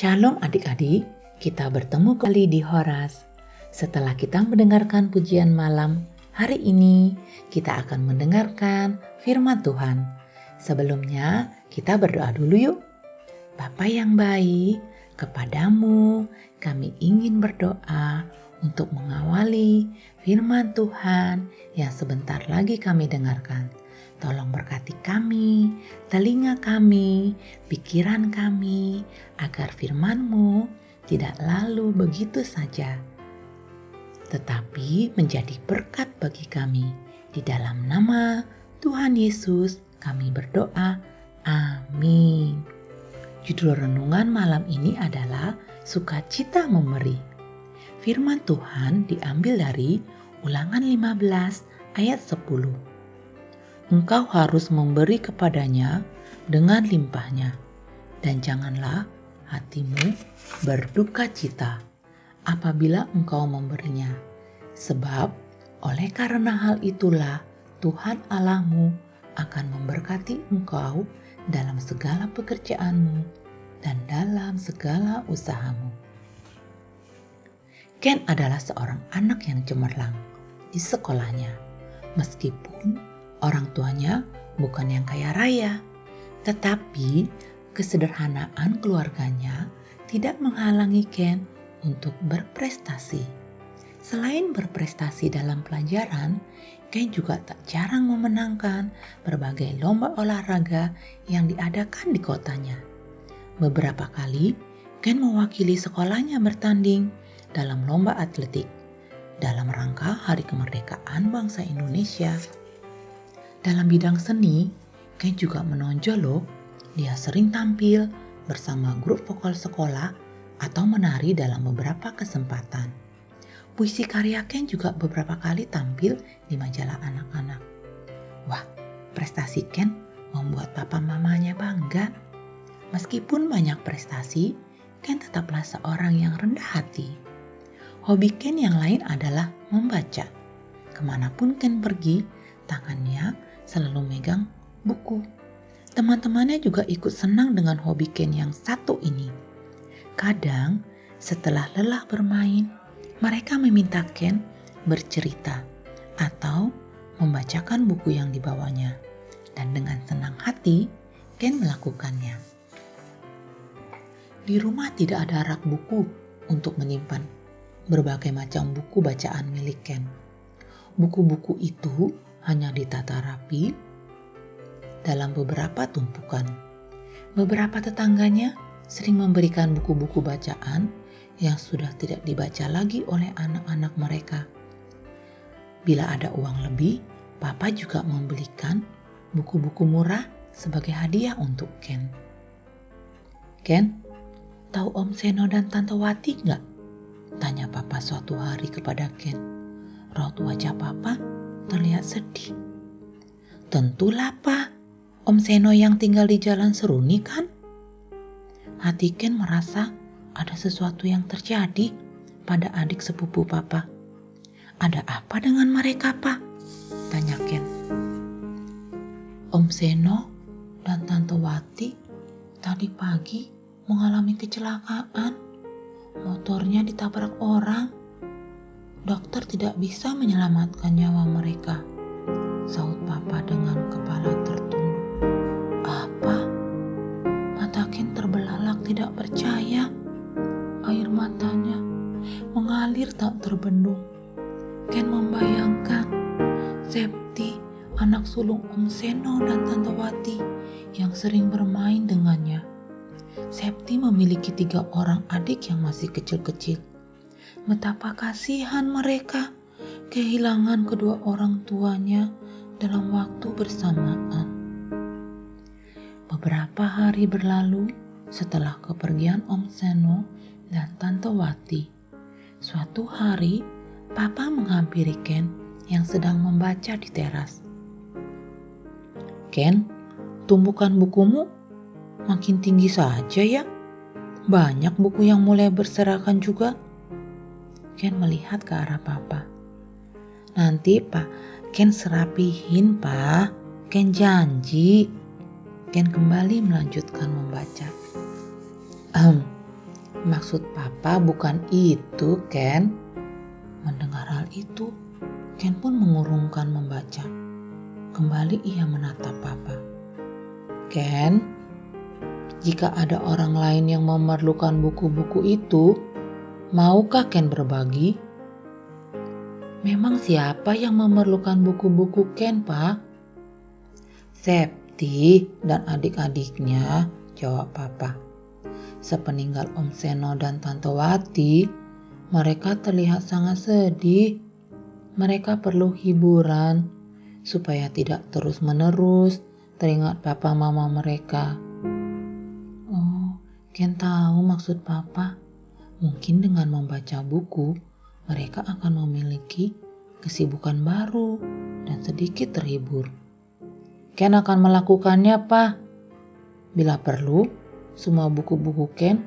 Shalom adik-adik, kita bertemu kembali di Horas. Setelah kita mendengarkan pujian malam, hari ini kita akan mendengarkan firman Tuhan. Sebelumnya kita berdoa dulu yuk. Bapa yang baik, kepadamu kami ingin berdoa untuk mengawali firman Tuhan yang sebentar lagi kami dengarkan. Tolong berkati kami, telinga kami, pikiran kami, agar firman-Mu tidak lalu begitu saja, tetapi menjadi berkat bagi kami. Di dalam nama Tuhan Yesus kami berdoa, amin. Judul renungan malam ini adalah Sukacita Memberi. Firman Tuhan diambil dari Ulangan 15 ayat 10. Engkau harus memberi kepadanya dengan limpahnya, dan janganlah hatimu berduka cita apabila engkau memberinya. Sebab oleh karena hal itulah Tuhan Allahmu akan memberkati engkau dalam segala pekerjaanmu dan dalam segala usahamu. Ken adalah seorang anak yang cemerlang di sekolahnya, meskipun orang tuanya bukan yang kaya raya, tetapi kesederhanaan keluarganya tidak menghalangi Ken untuk berprestasi. Selain berprestasi dalam pelajaran, Ken juga tak jarang memenangkan berbagai lomba olahraga yang diadakan di kotanya. Beberapa kali, Ken mewakili sekolahnya bertanding dalam lomba atletik dalam rangka Hari Kemerdekaan Bangsa Indonesia. Dalam bidang seni, Ken juga menonjol loh. Dia sering tampil bersama grup vokal sekolah atau menari dalam beberapa kesempatan. Puisi karya Ken juga beberapa kali tampil di majalah anak-anak. Wah, prestasi Ken membuat papa mamanya bangga. Meskipun banyak prestasi, Ken tetaplah seorang yang rendah hati. Hobi Ken yang lain adalah membaca. Kemanapun Ken pergi, tangannya selalu megang buku. Teman-temannya juga ikut senang dengan hobi Ken yang satu ini. Kadang setelah lelah bermain, mereka meminta Ken bercerita atau membacakan buku yang dibawanya. Dan dengan senang hati, Ken melakukannya. Di rumah tidak ada rak buku untuk menyimpan berbagai macam buku bacaan milik Ken. Buku-buku itu hanya ditata rapi dalam beberapa tumpukan. Beberapa tetangganya sering memberikan buku-buku bacaan yang sudah tidak dibaca lagi oleh anak-anak mereka. Bila ada uang lebih, papa juga membelikan buku-buku murah sebagai hadiah untuk Ken. Ken, tahu Om Seno dan Tante Wati nggak? Tanya papa suatu hari kepada Ken. Raut wajah papa terlihat sedih. Tentulah Pak, Om Seno yang tinggal di Jalan Seruni kan? Hati Ken merasa ada sesuatu yang terjadi pada adik sepupu papa. Ada apa dengan mereka Pak? Tanya Ken. Om Seno dan Tante Wati tadi pagi mengalami kecelakaan. Motornya ditabrak orang. Dokter tidak bisa menyelamatkan nyawa mereka, saut papa dengan kepala tertunduk. Apa? Mata Ken terbelalak tidak percaya. Air matanya mengalir tak terbendung. Ken membayangkan Septi, anak sulung Om Seno dan Tante Wati yang sering bermain dengannya. Septi memiliki 3 orang adik yang masih kecil-kecil. Betapa kasihan mereka kehilangan kedua orang tuanya dalam waktu bersamaan. Beberapa hari berlalu setelah kepergian Om Seno dan Tante Wati. Suatu hari, papa menghampiri Ken yang sedang membaca di teras. Ken, tumpukan bukumu makin tinggi saja ya. Banyak buku yang mulai berserakan juga. Ken melihat ke arah papa. Nanti Pak, Ken serapihin Pak. Ken janji. Ken kembali melanjutkan membaca. Maksud papa bukan itu, Ken. Mendengar hal itu, Ken pun mengurungkan membaca. Kembali ia menatap papa. Ken, jika ada orang lain yang memerlukan buku-buku itu, maukah Ken berbagi? Memang siapa yang memerlukan buku-buku Ken, Pak? Septi dan adik-adiknya, jawab papa. Sepeninggal Om Seno dan Tante Wati, mereka terlihat sangat sedih. Mereka perlu hiburan supaya tidak terus-menerus teringat papa mama mereka. Oh, Ken tahu maksud papa. Mungkin dengan membaca buku, mereka akan memiliki kesibukan baru dan sedikit terhibur. Ken akan melakukannya, Pak. Bila perlu, semua buku-buku Ken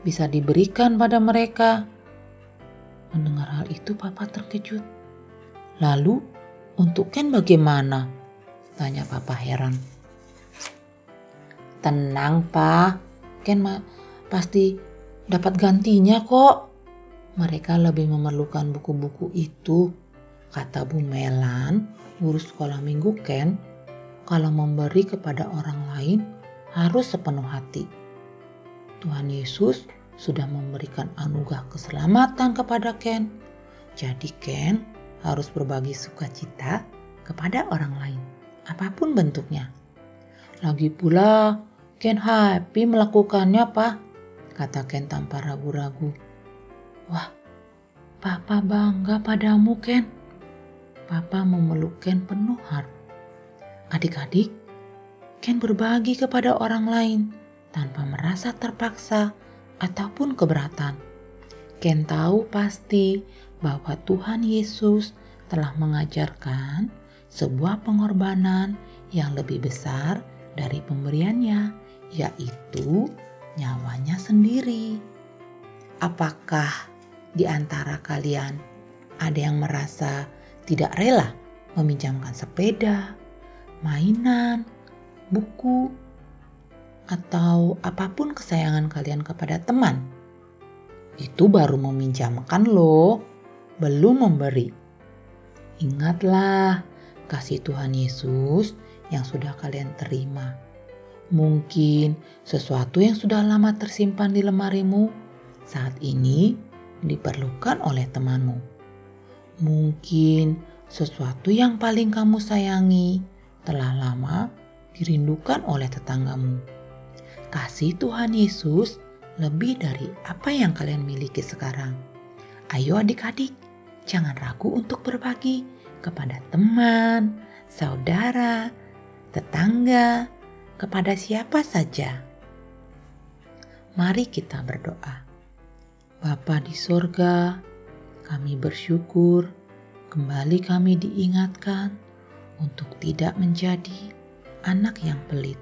bisa diberikan pada mereka. Mendengar hal itu, papa terkejut. Lalu, untuk Ken bagaimana? Tanya papa heran. Tenang, Pak. Ken pasti dapat gantinya kok. Mereka lebih memerlukan buku-buku itu. Kata Bu Melan, guru sekolah minggu Ken, kalau memberi kepada orang lain harus sepenuh hati. Tuhan Yesus sudah memberikan anugerah keselamatan kepada Ken. Jadi Ken harus berbagi sukacita kepada orang lain, apapun bentuknya. Lagi pula Ken happy melakukannya, Pak, kata Ken tanpa ragu-ragu. Wah, Papa bangga padamu, Ken. Papa memeluk Ken penuh harap. Adik-adik, Ken berbagi kepada orang lain tanpa merasa terpaksa ataupun keberatan. Ken tahu pasti bahwa Tuhan Yesus telah mengajarkan sebuah pengorbanan yang lebih besar dari pemberiannya, yaitu nyawanya sendiri. Apakah di antara kalian ada yang merasa tidak rela meminjamkan sepeda, mainan, buku, atau apapun kesayangan kalian kepada teman? Itu baru meminjamkan loh, belum memberi. Ingatlah kasih Tuhan Yesus yang sudah kalian terima. Mungkin sesuatu yang sudah lama tersimpan di lemarimu saat ini diperlukan oleh temanmu. Mungkin sesuatu yang paling kamu sayangi telah lama dirindukan oleh tetanggamu. Kasih Tuhan Yesus lebih dari apa yang kalian miliki sekarang. Ayo adik-adik, jangan ragu untuk berbagi kepada teman, saudara, tetangga, kepada siapa saja. Mari kita berdoa. Bapa di sorga, kami bersyukur kembali kami diingatkan untuk tidak menjadi anak yang pelit,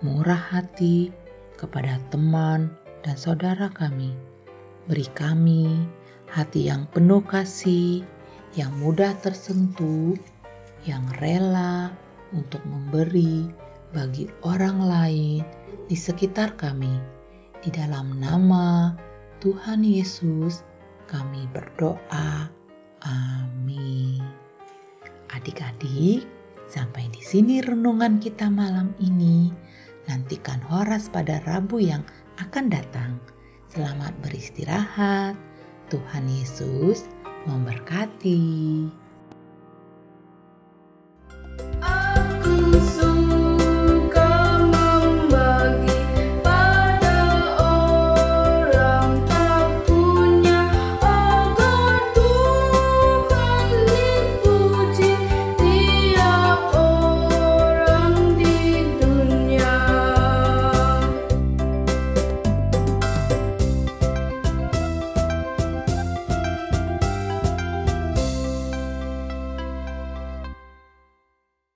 murah hati kepada teman dan saudara kami. Beri kami hati yang penuh kasih, yang mudah tersentuh, yang rela untuk memberi bagi orang lain di sekitar kami. Di dalam nama Tuhan Yesus kami berdoa. Amin. Adik-adik, sampai di sini renungan kita malam ini. Nantikan Horas pada Rabu yang akan datang. Selamat beristirahat. Tuhan Yesus memberkati.